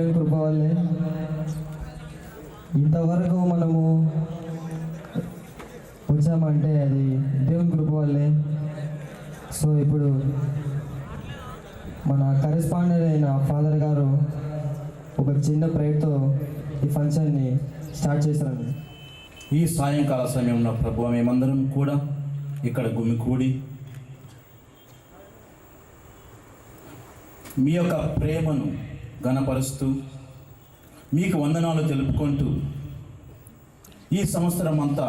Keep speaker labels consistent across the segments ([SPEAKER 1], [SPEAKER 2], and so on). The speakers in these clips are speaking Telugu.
[SPEAKER 1] దేవుని కృప వల్లే ఇంతవరకు మనము వచ్చామంటే అది దేవుని కృప వల్లే. సో ఇప్పుడు మన కరెస్పాండెంట్ అయిన ఫాదర్ గారు ఒక చిన్న ప్రేయర్తో ఈ ఫంక్షన్ని స్టార్ట్ చేశారండి.
[SPEAKER 2] ఈ సాయంకాల సమయంలో ప్రభువా మేమందరం కూడా ఇక్కడ గుమికూడి మీ యొక్క ప్రేమను ఘనపరుస్తూ మీకు వందనాలు తెలుపుకుంటూ ఈ సంవత్సరం అంతా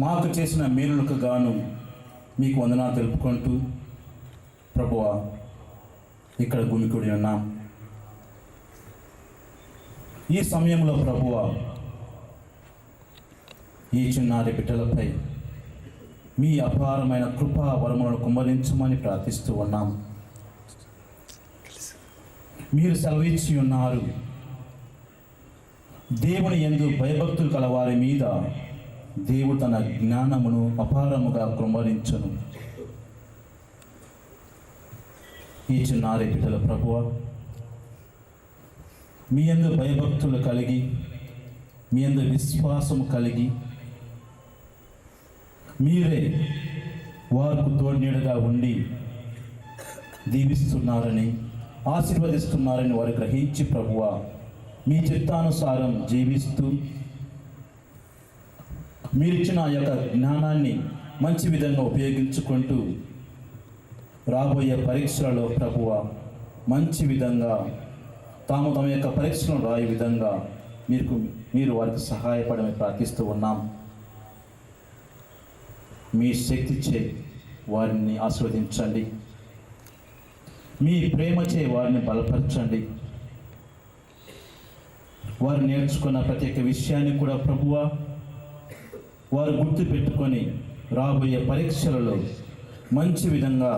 [SPEAKER 2] మాకు చేసిన మేలులకు గాను మీకు వందనాలు తెలుపుకుంటూ ప్రభువా ఇక్కడ గుమికూడి ఉన్నాం. ఈ సమయంలో ప్రభువా ఈ చిన్నారి బిడ్డలపై మీ అపారమైన కృపా వరములను కుమ్మరించమని ప్రార్థిస్తూ ఉన్నాం. మీరు సెలవిచ్చి ఉన్నారు, దేవుని యందు భయభక్తులు కల వారి మీద దేవుడు తన జ్ఞానమును అపారముగా కుమ్మరించును. ఈ చిన్నారి బిడ్డల ప్రభువా మీ యందు భయభక్తులు కలిగి మీ యందు విశ్వాసము కలిగి మీరే వారికి తోడ్నీడగా ఉండి దీవిస్తున్నారని ఆశీర్వదిస్తున్నారని వారు గ్రహించి ప్రభువా మీ చిత్తానుసారం జీవిస్తూ మీరిచ్చిన ఆ యొక్క జ్ఞానాన్ని మంచి విధంగా ఉపయోగించుకుంటూ రాబోయే పరీక్షలలో ప్రభువా మంచి విధంగా తాము తమ యొక్క పరీక్షలను రాయే విధంగా మీరు వారికి సహాయపడమని ప్రార్థిస్తూ ఉన్నాం. మీ శక్తిచే వారిని ఆశీర్వదించండి, మీ ప్రేమచే వారిని బలపరచండి. వారు నేర్చుకున్న ప్రతి ఒక్క విషయాన్ని కూడా ప్రభువా వారు గుర్తు పెట్టుకొని రాబోయే పరీక్షలలో మంచి విధంగా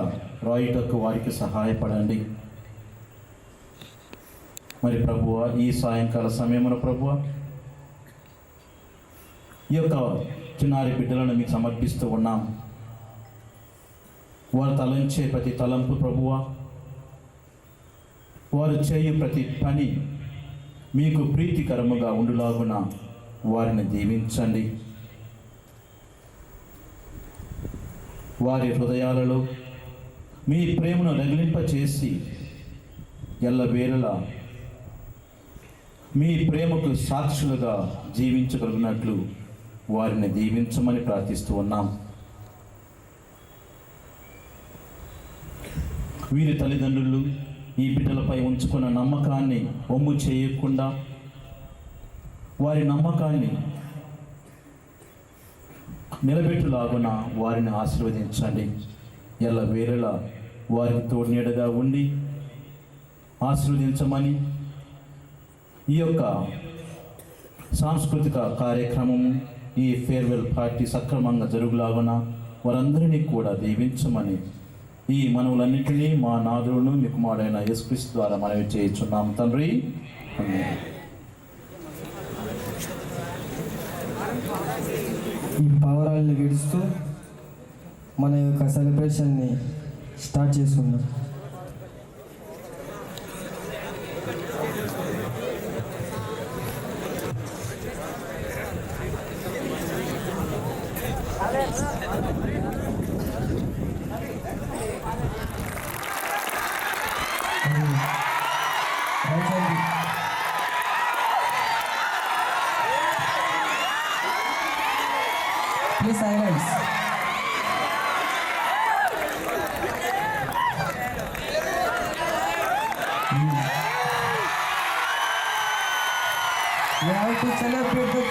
[SPEAKER 2] రాయుటకు వారికి సహాయపడండి. మరి ప్రభువా ఈ సాయంకాల సమయంలో ప్రభువా ఈ యొక్క చిన్నారి బిడ్డలను మీకు సమర్పిస్తూ ఉన్నాం. వారు తలంచే ప్రతి తలంపు ప్రభువా వారు చేయు ప్రతి పని మీకు ప్రీతికరముగా ఉండులాగున వారిని దీవించండి. వారి హృదయాలలో మీ ప్రేమను రగిలింపచేసి ఎల్లవేళలా మీ ప్రేమకు సాక్షులుగా జీవించగలిగినట్లు వారిని దీవించమని ప్రార్థిస్తూ ఉన్నాం. వీరి తల్లిదండ్రులు ఈ బిడ్డలపై ఉంచుకున్న నమ్మకాన్ని ఒమ్ము చేయకుండా వారి నమ్మకాన్ని నిలబెట్టులాగున వారిని ఆశీర్వదించండి. ఎల్లవేళలా వారికి తోడ్నీడగా ఉండి ఆశీర్వదించమని ఈ యొక్క సాంస్కృతిక కార్యక్రమము ఈ ఫేర్వెల్ పార్టీ సక్రమంగా జరుగులాగున వారందరినీ కూడా దీవించమని ఈ మనవులన్నింటినీ మా నాదులను మీ కుమారుడైన యేసుక్రీస్తు ద్వారా మనవి చేయుచున్నాం తండ్రి.
[SPEAKER 1] ఈ పావురాల్ని విడుస్తూ మన యొక్క సెలబ్రేషన్ని స్టార్ట్ చేసుకుందాం. Please silence. We have to celebrate the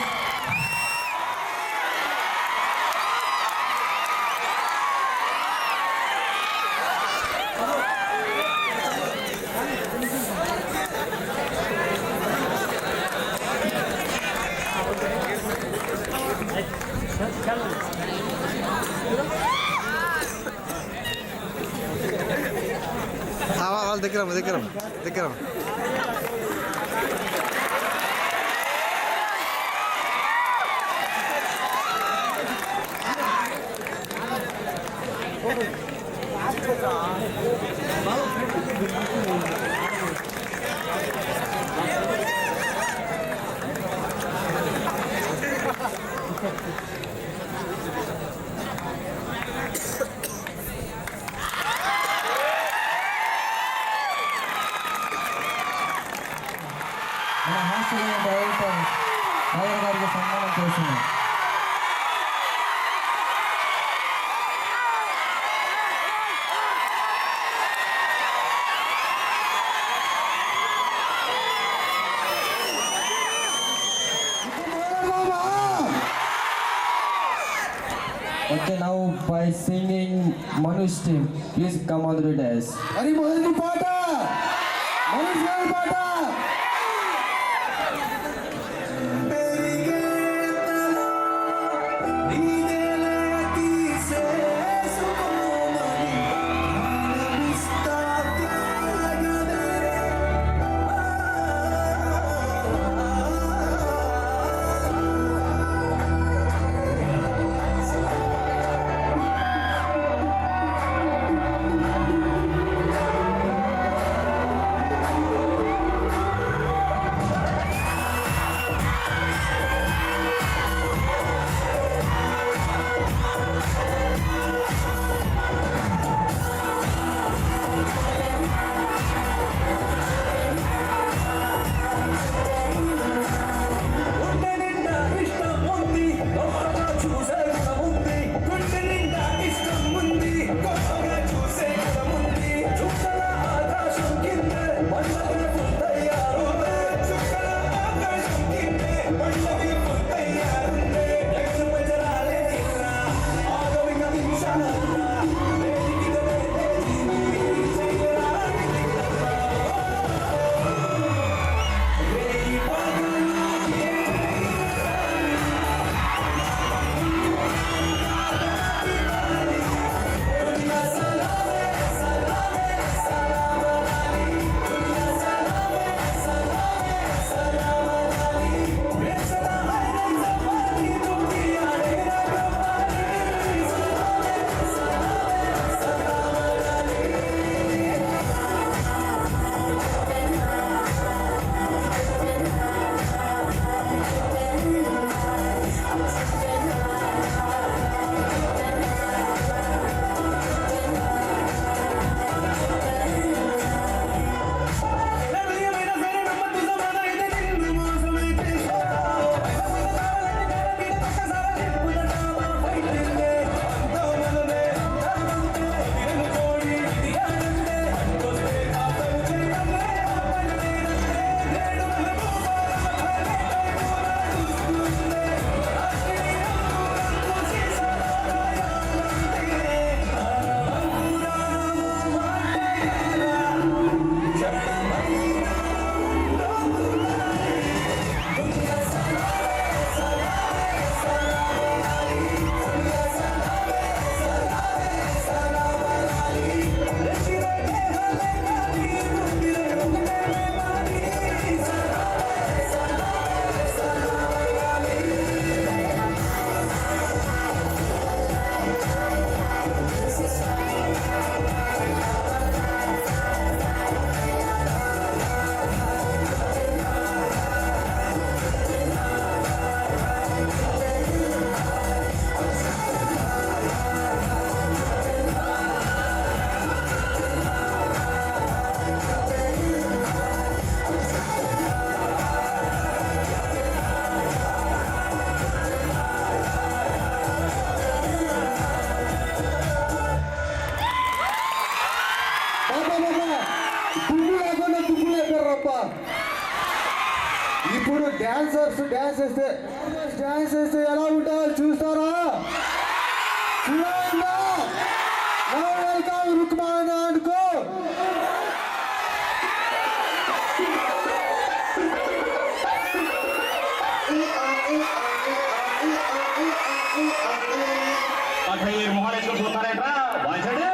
[SPEAKER 3] దగ్గర
[SPEAKER 1] మన హాస్టల్ డైరెక్టర్ డ్రైవర్ గారికి సన్మానం చేస్తున్నాం. Okay, now by singing Manu's team, please come on the dais.
[SPEAKER 3] మరి మొదటి పాట మనోజ్ గారి పాట. ఇప్పుడు డాన్స్ చేస్తే ఎలా ఉంటారో చూస్తారా? వెల్కమ్ రుక్మాన్ అనుకో.
[SPEAKER 4] మొహాలేసుకుంటున్నారేట్రా బాయ్సడే.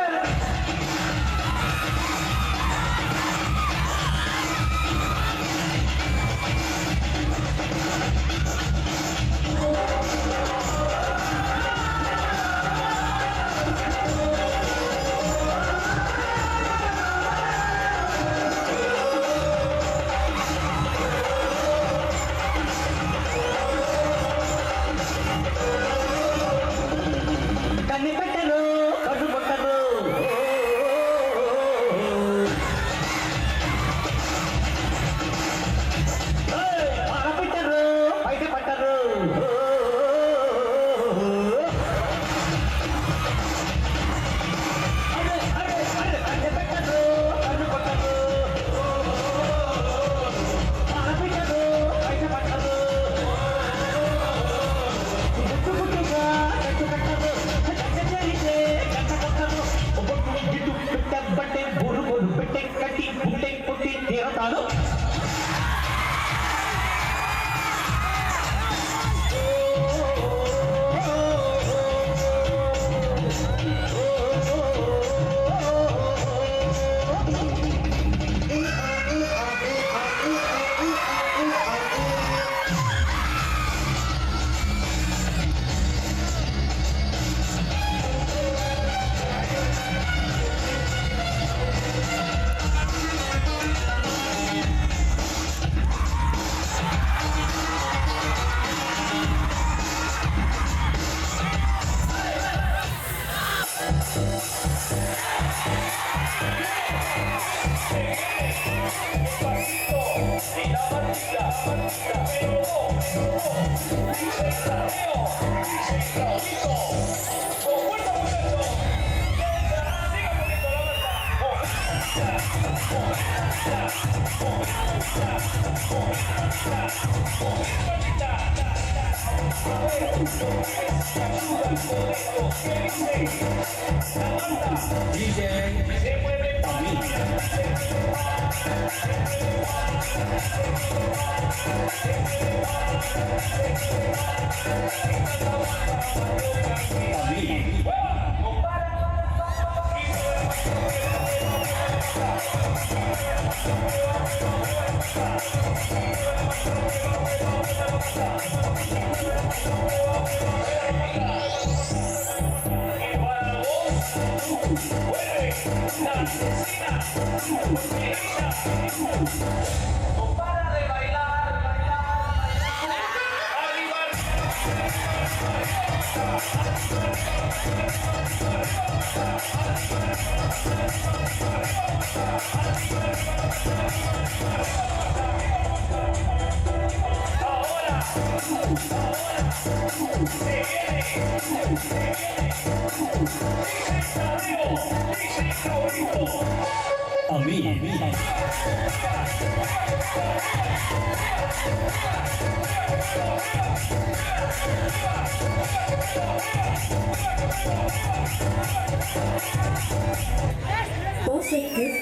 [SPEAKER 4] Perfect gift.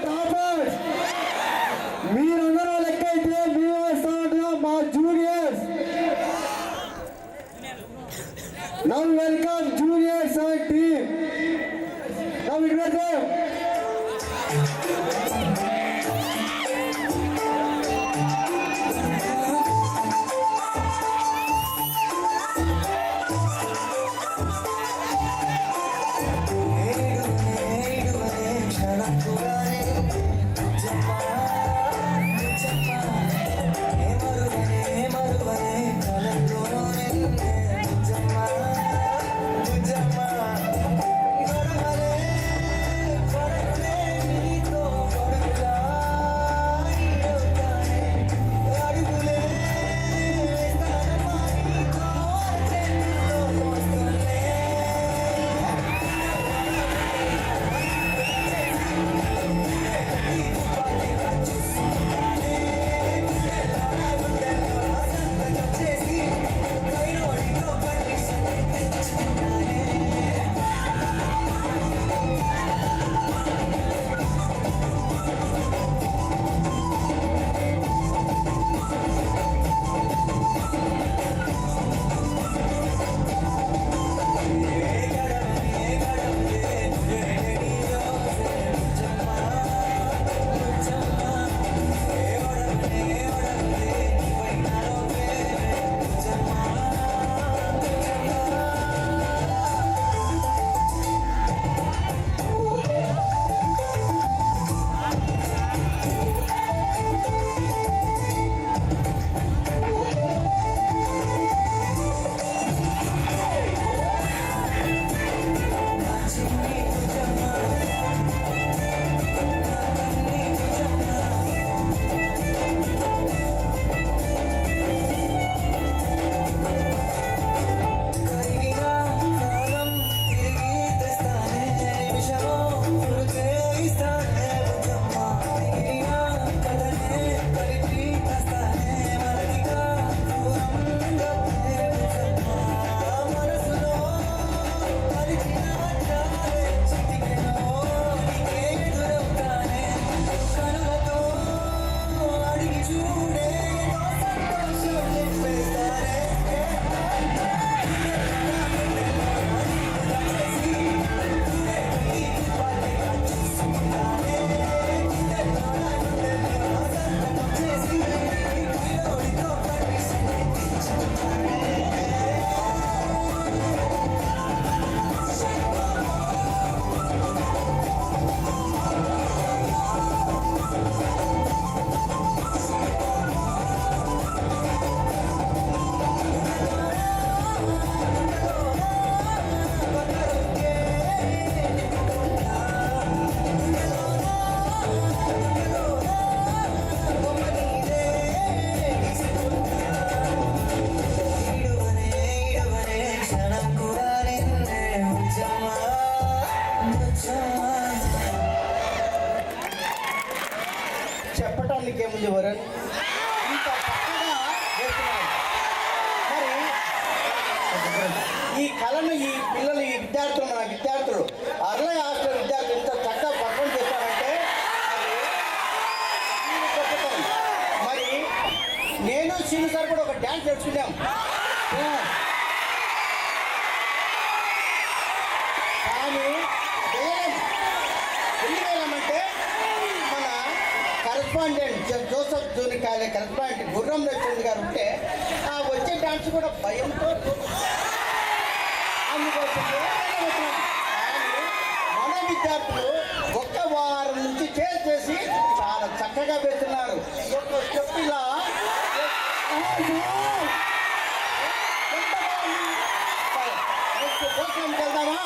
[SPEAKER 3] టాపర్స్ మీరందరూ లెక్క అయితే మేము వేస్తా ఉంటున్నాం మా juniors. Now welcome juniors and team. Now invite them.
[SPEAKER 5] Bye.
[SPEAKER 4] చెప్పడానికి ఏముంది వరుణ్, ఇంత చక్కగా చేస్తున్నారు. మరి ఈ కళను ఈ పిల్లలు, ఈ విద్యార్థులు, మన విద్యార్థులు అర్లై హాస్టల్ విద్యార్థులు ఇంత చక్కగా పర్ఫార్మ్ చేస్తారంటే అది దీని గొప్పతనం. మరి నేను శ్రీను సార్ కూడా ఒక డ్యాన్స్ నేర్చుకున్నాం. కానీ ఎందుకు వెళ్ళామంటే మన కరెస్పాండెంట్ జోసఫ్ జోనికాయల కరెస్పాండెంట్ గుర్రం రచంద్ గారు ఉంటే ఆ వచ్చే డాన్స్ కూడా భయంతో అందుకోసం కానీ మన విద్యార్థులు ఒక్క వారం నుంచి చేసి చాలా చక్కగా పెడుతున్నారు. ఒక్క స్టెప్ ఇలా ప్రోగ్రామ్కి వెళ్దామా?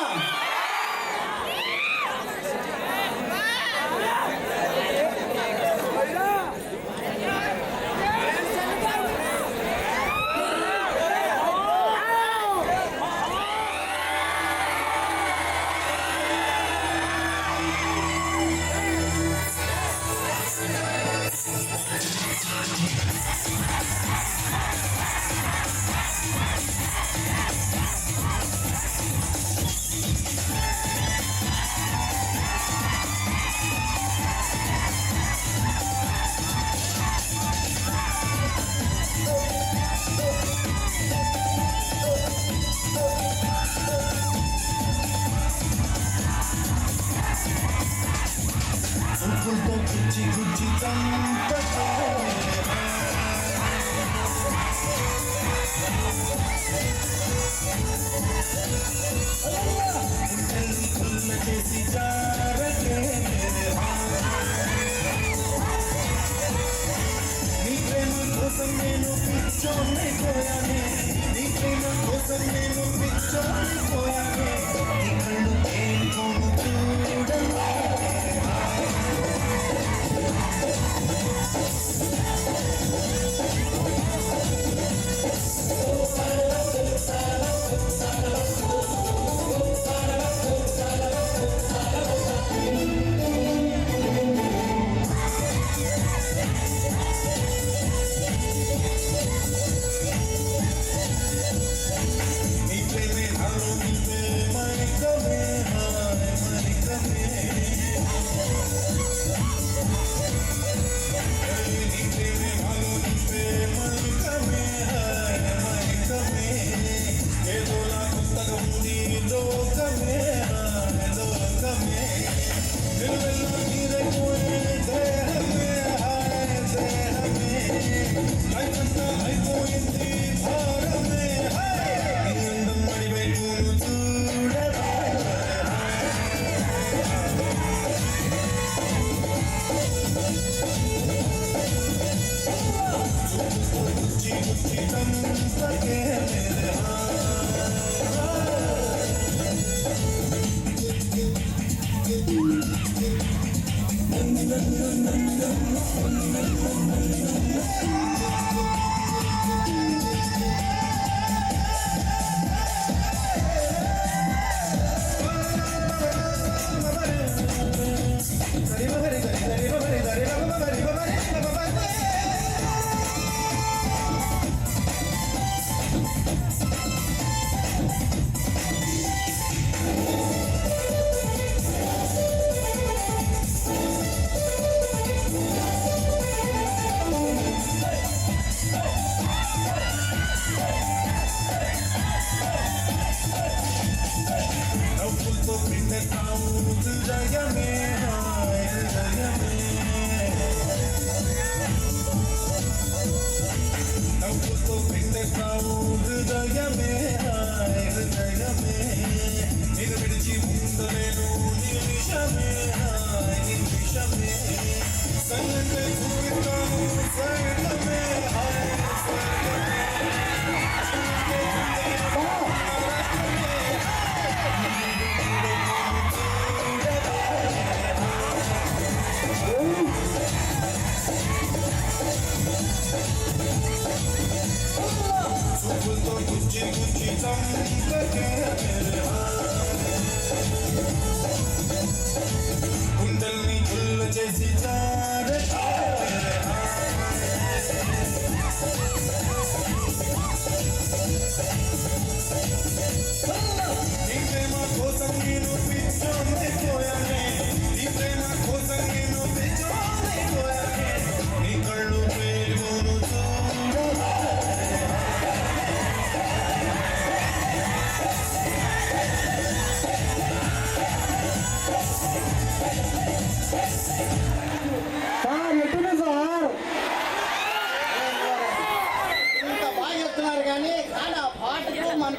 [SPEAKER 5] కుండల్ని గుల్ల చేసి జారే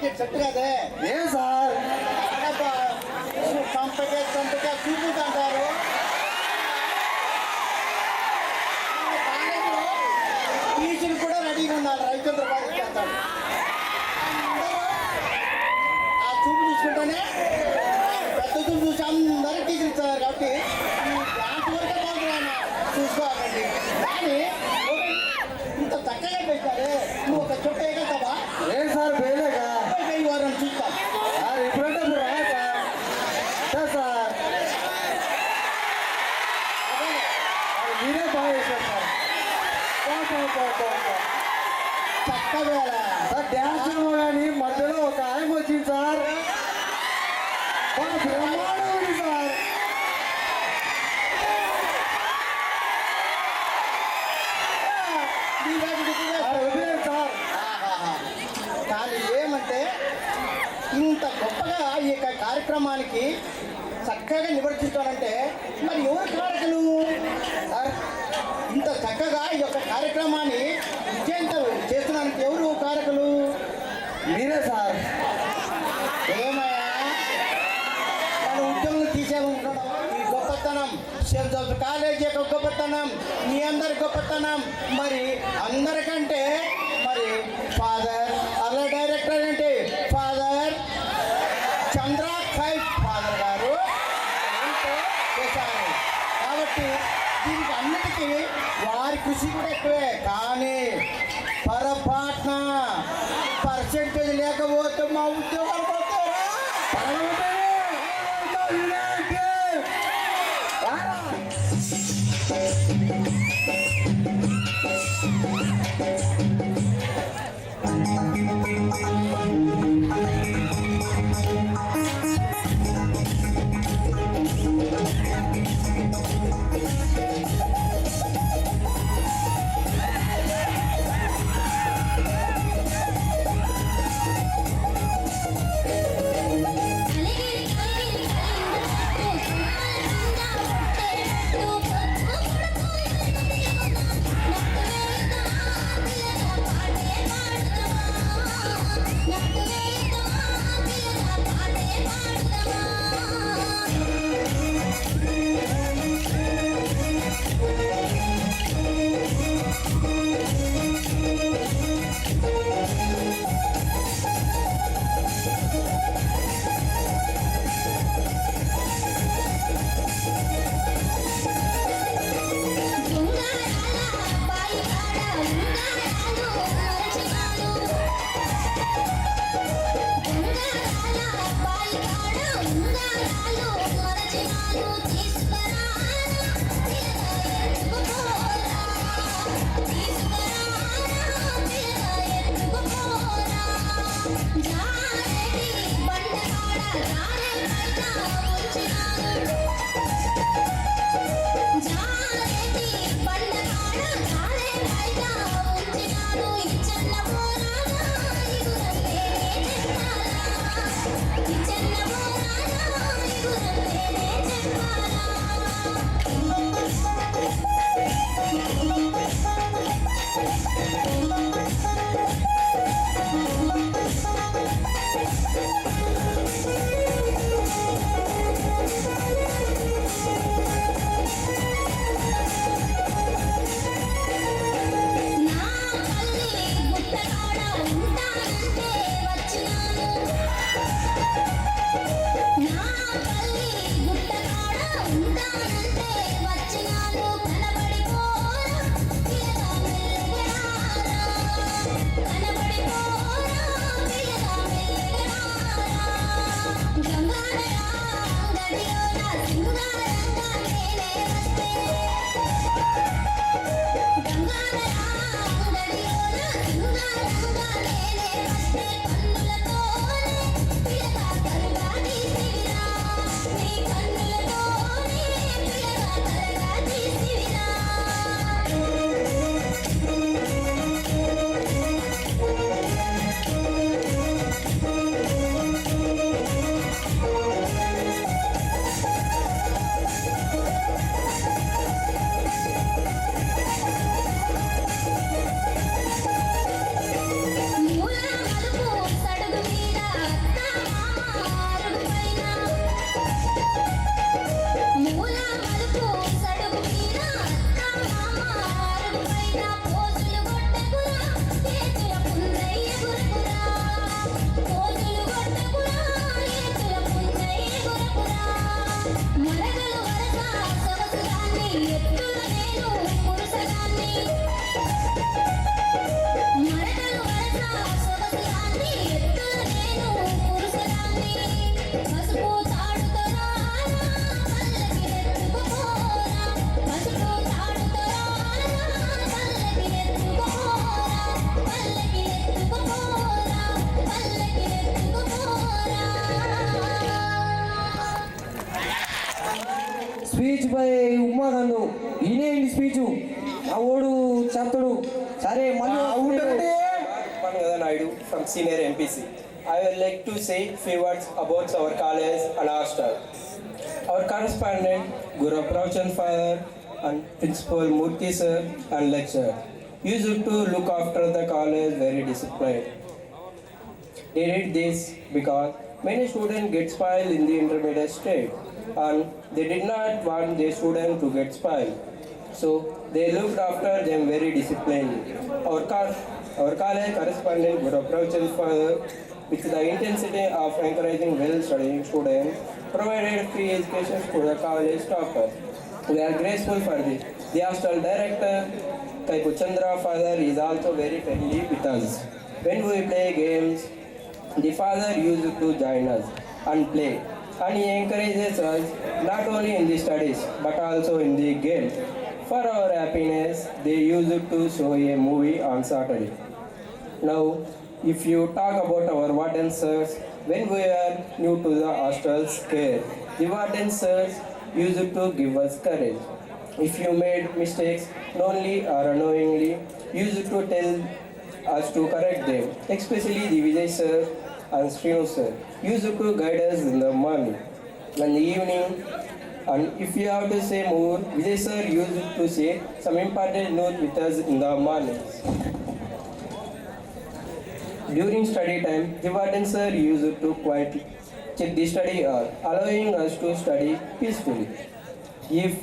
[SPEAKER 4] మార్కెట్ సెట్ కదే
[SPEAKER 3] ఏం సార్
[SPEAKER 4] చంపకే చూపుతుంటారు టీచర్లు కూడా రెడీగా ఉన్నారు రైతులతో పాటు చేస్తారు ఆ చూపు చూసుకుంటేనే పెద్ద చూపు చూసి అందరూ టీచర్ ఇస్తారు కాబట్టి ఈ డాన్స్ వరకే బాగున్నాను చూసుకోవాలండి కానీ ఇంత చక్కగా పెట్టారే నువ్వు ఒక చుట్ట వేయగలుగుతావా
[SPEAKER 3] ఏం సార్ వేయలేగా
[SPEAKER 4] ఈ వారం చూస్తాం
[SPEAKER 3] సార్ ఇప్పుడంటే ఇప్పుడు రా సార్ సార్ మీరే బాగా చేశారు సార్
[SPEAKER 4] చక్కగా
[SPEAKER 3] సార్ డ్యాన్స్ ఏమో కానీ మధ్యలో ఒక ఆయన వచ్చింది సార్ బ్రహ్మాండం ఉంది సార్ వదిలేదు సార్
[SPEAKER 4] కానీ ఏమంటే ఇంత గొప్పగా ఈ యొక్క కార్యక్రమానికి చక్కగా నివర్తిస్తారంటే మరి ఎవరు కారకులు సార్ ఇంత చక్కగా ఈ యొక్క కార్యక్రమాన్ని విజయంతో చేస్తున్నానికి ఎవరు కారకులు
[SPEAKER 3] మీరే సార్
[SPEAKER 4] ఏమయ్యా మన ఉద్యోగం తీసేమనుకోవడం ఈ గొప్పతనం సెయింట్ జోసెఫ్ కాలేజ్ యొక్క గొప్పతనం మీ అందరి గొప్పతనం మరి అందరికంటే మరి ఫాదర్ అలా డైరెక్టర్ ఏంటి ఫాదర్ చంద్ర ఖైఫ్ ఫాదర్ గారు ఎంతో చేశారు కాబట్టి దీనికి అన్నిటికీ వారి కృషి కూడా ఎక్కువే కానీ పొరపాటున పర్సెంటేజ్ లేకపోతే మా ఉద్యోగాలు పోతారా
[SPEAKER 5] Thank you.
[SPEAKER 1] నన్ను ఈయనేంటి స్పీచు ఆ ఓడు చెప్తాడు సరే మళ్ళీ
[SPEAKER 5] Naidu from Senior MPC. I would like to say few words about our college and hostel. Our correspondent Guru Pravchan Father and Principal Murthy sir and lecturer used to look after the college very disciplined. They did this because many students get spoiled in the intermediate state and they did not want their students to get spoiled. So they looked after them very disciplined. Our college correspondent Guru Pravchan Father, with the intensity of encouraging well-studying students, provided free education to the college toppers. We are grateful for this. The hostel director, Kaipu Chandra Father, is also very friendly with us. When we play games, the father used to join us and play. And he encourages us not only in the studies but also in the game. For our happiness, they used to show a movie on Saturday. Now, if you talk about our warden sirs, when we were new to the hostel's care, the warden sirs used to give us courage. If you made mistakes knowingly or unknowingly, used to tell us to correct them. Especially the Vijay sir and Srinu sir used to guide us in the morning and the evening. And if you have to say more, Vijay sir used to say some important note with us in the mornings. During study time, the warden sir used to quietly check the study hour, allowing us to study peacefully. If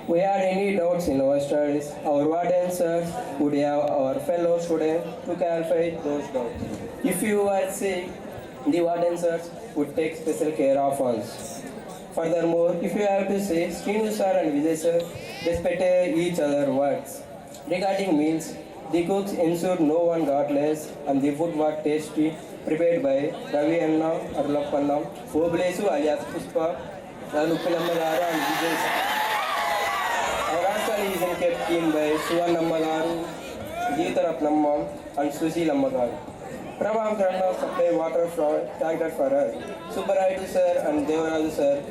[SPEAKER 5] we had any doubts in our studies, our warden sir would have our fellow students to clarify those doubts. If you were sick, the warden sirs would take special care of us. Furthermore, if you have to say, Srinu sir and Vijay sir respected each other's words. Regarding meals, the cooks ensured no one got less and the food was tasty, prepared by Ravi Anna, Arlappanna, Oblesu alias Puspa, Ranupilamagaru and Vijay sir. Our hostel is kept clean by Suvanamagaru, Geetaratnamma and Susilamagaru. Prabhav Granna supply water from tanker for us. Subbaraidu sir and Devaraju sir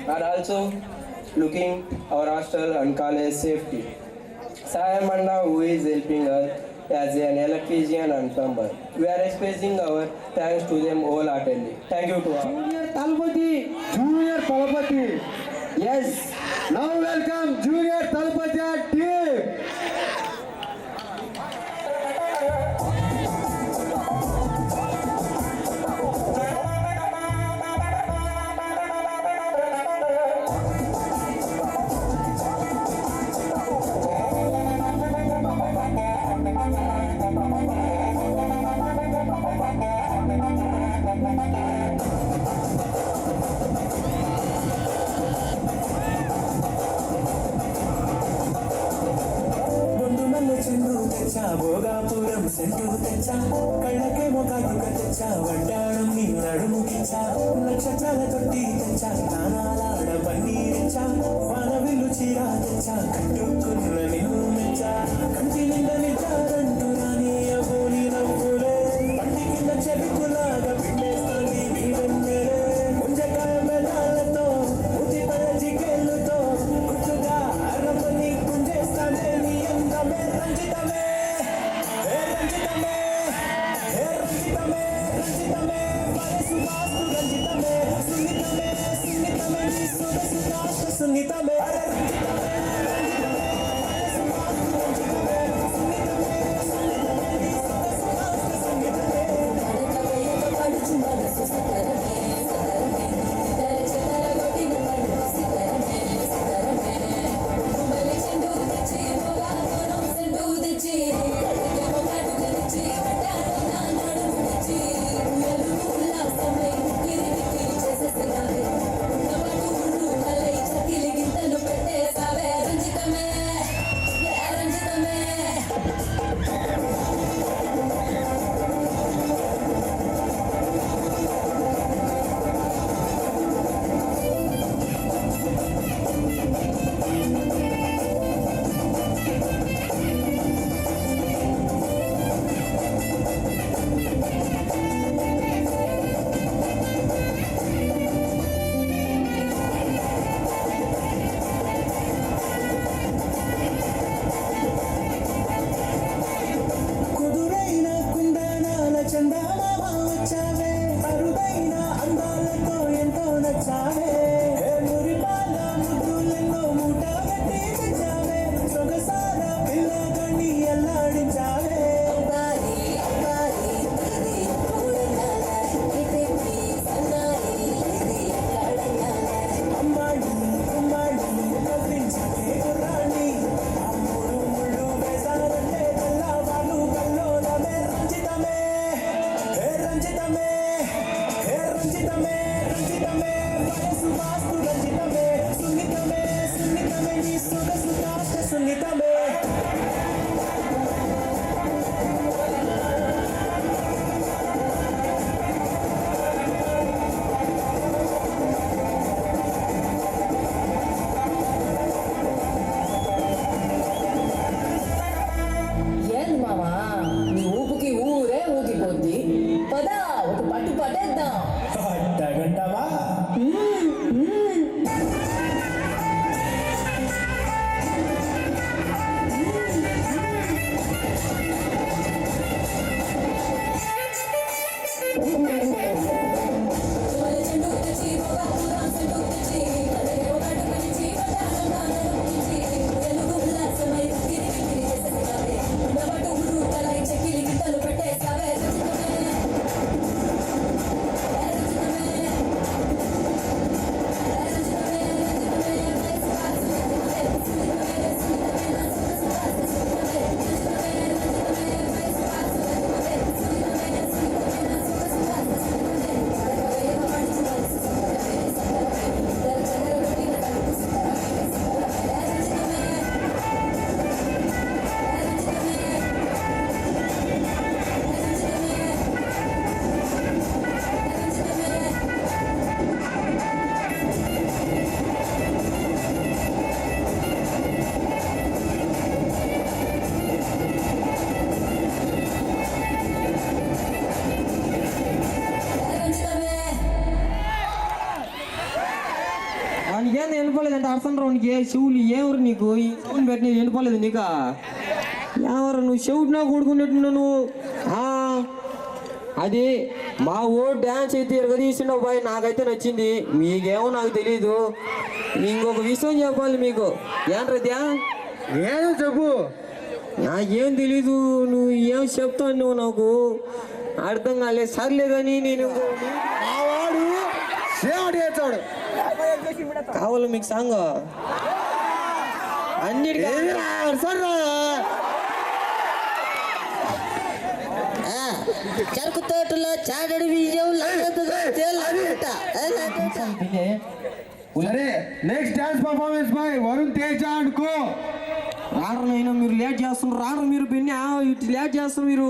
[SPEAKER 5] are also looking our hostel and college safety. Sayamanda, who is helping us as an electrician and plumber. We are expressing our thanks to them wholeheartedly. Thank you to all.
[SPEAKER 3] Junior Talapati. Yes. Now welcome Junior Talapati team.
[SPEAKER 6] Bhogapuram cent తెచ్చా కళ్ళకే మొగాడుక తెచ్చా వడ్డాణం నీ నడుముకిచ్చా నక్షత్రాల తొట్టి తెచ్చా నానాలాడ పన్నీరిచ్చా వాన విల్లు చీరా తెచ్చా కట్టుకున్న నిన్ను మెచ్చా కంటి నిండా నిద్దారంటూ రాని అబోని నవ్వులే పంటి కింద చెరుకులాగా పిండేస్తుంది నీ వెన్నెలే ముంజకాయ మెదాలతో ముతి పళ్ళ జిగేళ్ళతో గుర్తుగా అరపని కుంజేస్తానే నీ అందమే రంజితమే Sunita me,
[SPEAKER 1] వానికి చెవులు ఏమరు నీకు ఈ ఫోన్ పెట్టిన వినపలేదు నీకా ఎవరు నువ్వు చెవుడు నా కొడుకున్నట్టున్నా నువ్వు అది మా ఓ డ్యాన్స్ అయితే ఎరగదీసినావు బాయ్, నాకైతే నచ్చింది. మీకేమో నాకు తెలీదు. ఇంకొక విషయం చెప్పాలి మీకు. ఏంట్రద్యా
[SPEAKER 3] ఏదో చెప్పు.
[SPEAKER 1] నాకేం తెలీదు, నువ్వు ఏం చెప్తావు నువ్వు, నాకు అర్థం కాలేదు. సర్లే కానీ నేను
[SPEAKER 3] మా వాడు సేవటి చేస్తాడు.
[SPEAKER 1] కావాలి మీకు సాంగ్ అన్నిటికీ
[SPEAKER 7] చెరుకు తోటలో చాడడి బియ్యం
[SPEAKER 3] సరే next dance performance by Varun Teja and co.
[SPEAKER 1] రాడరైనా మీరు లేట్ చేస్తున్నారు, రాడరు మీరు బిన్న ఇటు లేట్ చేస్తారు మీరు.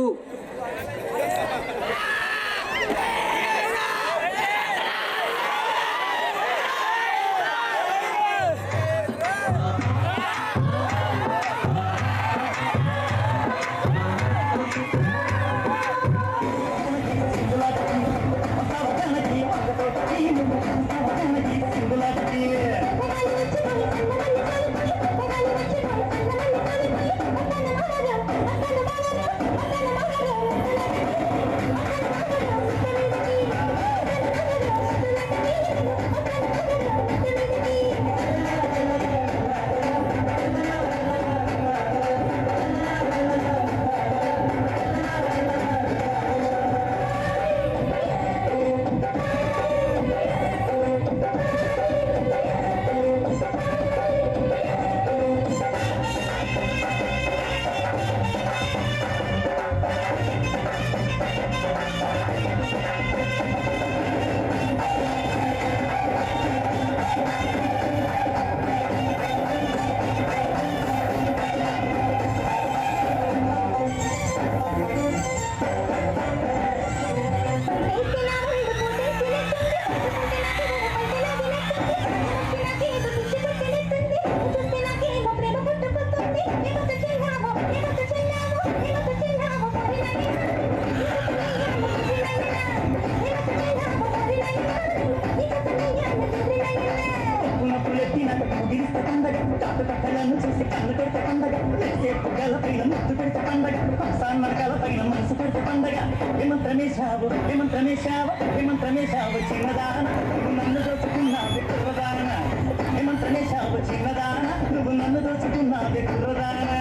[SPEAKER 6] నువ్వు నన్ను దోచుకున్నావే కుర్రదానా.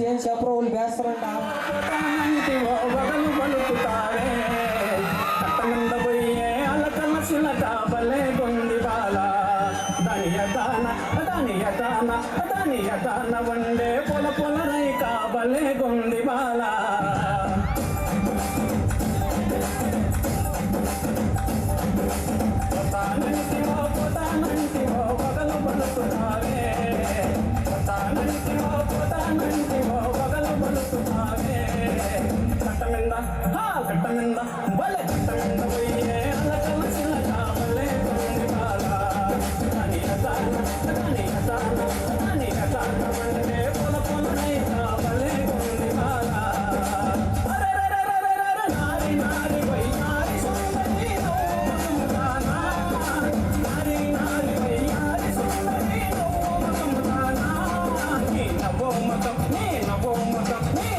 [SPEAKER 1] ఏం చెప్పరు వాళ్ళు వేస్తారంట.
[SPEAKER 6] వండే పొల పొలరై కాబలే కొంది బాల పొతానంటివో పొతానంటివో పగలు పలుకుతావే పొతానంటివో పొతానంటివో పగలు పలుకుతావే కట్టమింద కట్టమింద బలే కట్టమింద పోయే అలకల చిలక బలే కొంది బాల అని అతాన వండే పొల పొలరై కాబలే కొంది బాల నారి నారి why Nari Sundari నోమకముదానా Nari Nari why నారి సుందరి నోమకముదానా నీ నవోమకం నీ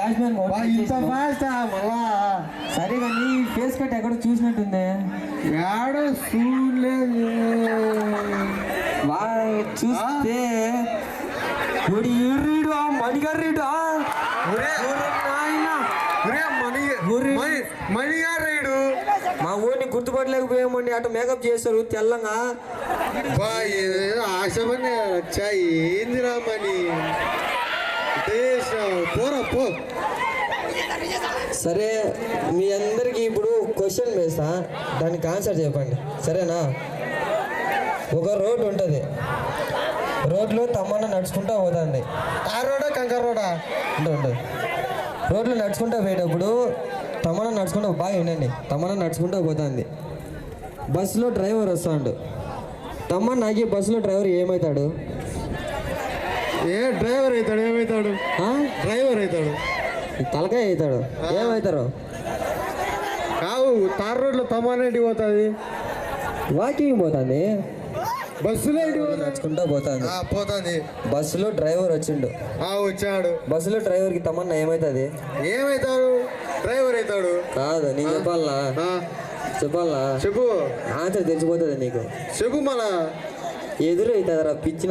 [SPEAKER 1] ఫ్లాష్ మ్యాన్
[SPEAKER 3] ఇంత ఫాస్ట్ మళ్ళా
[SPEAKER 1] సరే కానీ ఫేస్ కట్ ఎక్కడ చూసినట్టుంది
[SPEAKER 3] ఏడ చూడలేదు
[SPEAKER 1] చూస్తే మణిగారు
[SPEAKER 3] మణిగారు
[SPEAKER 1] మా ఊరిని గుర్తుపట్టలేకపోయామండి అటు మేకప్ చేస్తారు తెల్లంగా
[SPEAKER 3] ఆశమని వచ్చాయి ఏందిరా మణి పోరా పో.
[SPEAKER 1] సరే మీ అందరికి ఇప్పుడు క్వశ్చన్ వేస్తా దానికి ఆన్సర్ చెప్పండి సరేనా ఒక రోడ్ ఉంటుంది రోడ్లో తమ్మన్న నడుచుకుంటూ పోతుంది
[SPEAKER 3] ఆ రోడా కంకర్ రోడా
[SPEAKER 1] ఉంటుంది రోడ్లో నడుచుకుంటూ పోయేటప్పుడు తమ్మన్న నడుచుకుంటూ బాగా వినండి తమ్మన్న నడుచుకుంటూ పోతుంది బస్సులో డ్రైవర్ వస్తాడు తమ్మన్నకి బస్సులో డ్రైవర్ ఏమవుతాడు
[SPEAKER 3] డ్రైవర్ అవుతాడు ఏమవుతాడు డ్రైవర్ అవుతాడు
[SPEAKER 1] తలకాయ అవుతాడు ఏమవుతారు
[SPEAKER 3] కావు తార్ రోడ్లో తమ్మానేటికి పోతుంది
[SPEAKER 1] వాకింగ్ పోతుంది
[SPEAKER 3] బస్సులో
[SPEAKER 1] నడుచుకుంటూ పోతుంది
[SPEAKER 3] పోతుంది
[SPEAKER 1] బస్సులో డ్రైవర్ వచ్చిండు
[SPEAKER 3] వచ్చాడు
[SPEAKER 1] బస్సులో డ్రైవర్కి తమన్నా ఏమవుతుంది
[SPEAKER 3] ఏమవుతాడు డ్రైవర్ అవుతాడు
[SPEAKER 1] కాదు నీకు చెప్పాలా
[SPEAKER 3] చెప్పు
[SPEAKER 1] ఆన్సర్ తెలిసిపోతుంది నీకు
[SPEAKER 3] చెప్పు మన
[SPEAKER 1] ఎదురు అవుతుంది రా పిచ్చిన